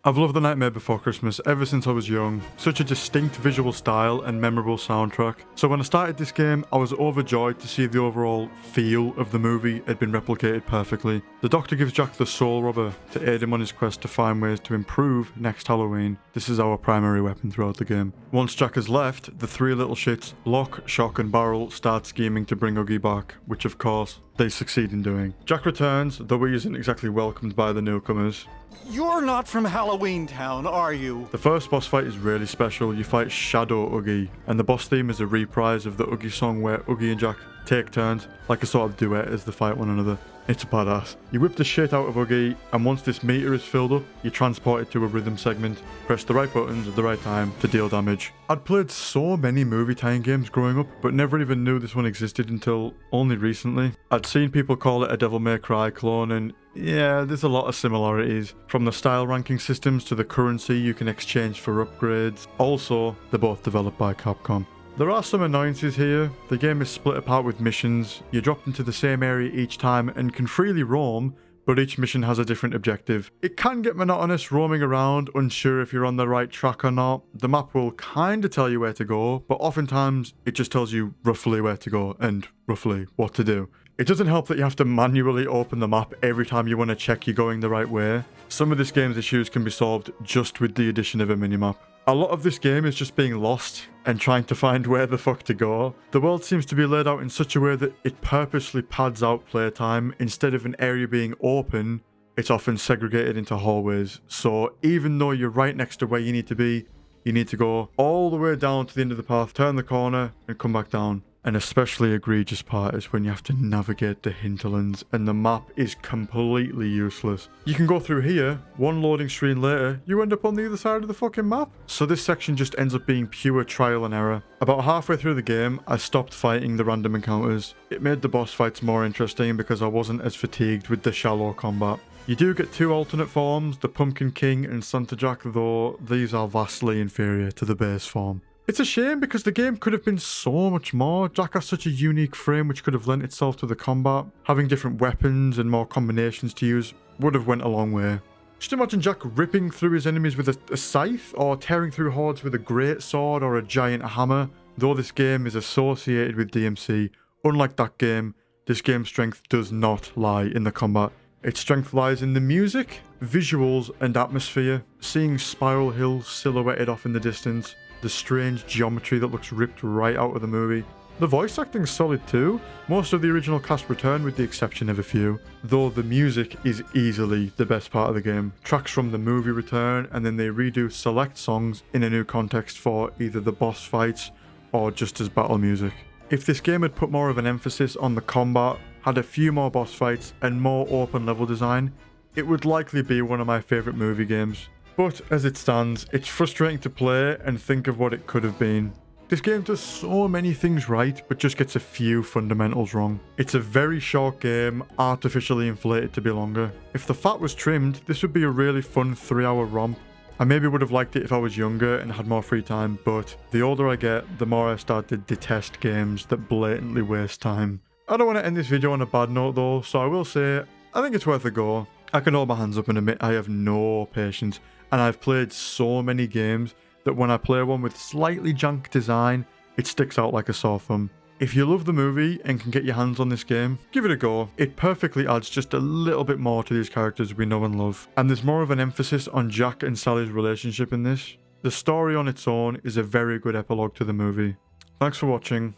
I've loved The Nightmare Before Christmas ever since I was young. Such a distinct visual style and memorable soundtrack. So when I started this game, I was overjoyed to see the overall feel of the movie had been replicated perfectly. The Doctor gives Jack the Soul Robber to aid him on his quest to find ways to improve next Halloween. This is our primary weapon throughout the game. Once Jack has left, the three little shits, Lock, Shock and Barrel, start scheming to bring Oogie back, which of course, they succeed in doing. Jack returns, though he isn't exactly welcomed by the newcomers. You're not from Halloween Town, are you? The first boss fight is really special. You fight Shadow Oogie, and the boss theme is a reprise of the Oogie song where Oogie and Jack take turns, like a sort of duet as they fight one another. It's badass. You whip the shit out of Oogie, and once this meter is filled up, you transport it to a rhythm segment. Press the right buttons at the right time to deal damage. I'd played so many movie tie-in games growing up, but never even knew this one existed until only recently. I'd seen people call it a Devil May Cry clone, and yeah, there's a lot of similarities. From the style ranking systems to the currency you can exchange for upgrades. Also, they're both developed by Capcom. There are some annoyances here. The game is split apart with missions. You're dropped into the same area each time and can freely roam, but each mission has a different objective. It can get monotonous roaming around, unsure if you're on the right track or not. The map will kinda tell you where to go, but oftentimes it just tells you roughly where to go and roughly what to do. It doesn't help that you have to manually open the map every time you want to check you're going the right way. Some of this game's issues can be solved just with the addition of a minimap. A lot of this game is just being lost and trying to find where the fuck to go. The world seems to be laid out in such a way that it purposely pads out playtime. Instead of an area being open, it's often segregated into hallways. So even though you're right next to where you need to go all the way down to the end of the path, turn the corner and come back down. An especially egregious part is when you have to navigate the hinterlands and the map is completely useless. You can go through here, one loading screen later, you end up on the other side of the fucking map. So this section just ends up being pure trial and error. About halfway through the game, I stopped fighting the random encounters. It made the boss fights more interesting because I wasn't as fatigued with the shallow combat. You do get two alternate forms, the Pumpkin King and Santa Jack, though these are vastly inferior to the base form. It's a shame because the game could have been so much more. Jack has such a unique frame which could have lent itself to the combat. Having different weapons and more combinations to use would have went a long way. Just imagine Jack ripping through his enemies with a scythe, or tearing through hordes with a great sword or a giant hammer. Though this game is associated with DMC, unlike that game, this game's strength does not lie in the combat. Its strength lies in the music, visuals and atmosphere. Seeing Spiral Hill silhouetted off in the distance, the strange geometry that looks ripped right out of the movie. The voice acting's solid too. Most of the original cast return with the exception of a few, though the music is easily the best part of the game. Tracks from the movie return, and then they redo select songs in a new context for either the boss fights or just as battle music. If this game had put more of an emphasis on the combat, had a few more boss fights and more open level design, it would likely be one of my favourite movie games. But as it stands, it's frustrating to play and think of what it could have been. This game does so many things right, but just gets a few fundamentals wrong. It's a very short game, artificially inflated to be longer. If the fat was trimmed, this would be a really fun 3-hour romp. I maybe would have liked it if I was younger and had more free time, but the older I get, the more I start to detest games that blatantly waste time. I don't want to end this video on a bad note though, so I will say, I think it's worth a go. I can hold my hands up and admit I have no patience. And I've played so many games that when I play one with slightly jank design, it sticks out like a sore thumb. If you love the movie and can get your hands on this game, give it a go. It perfectly adds just a little bit more to these characters we know and love. And there's more of an emphasis on Jack and Sally's relationship in this. The story on its own is a very good epilogue to the movie. Thanks for watching.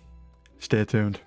Stay tuned.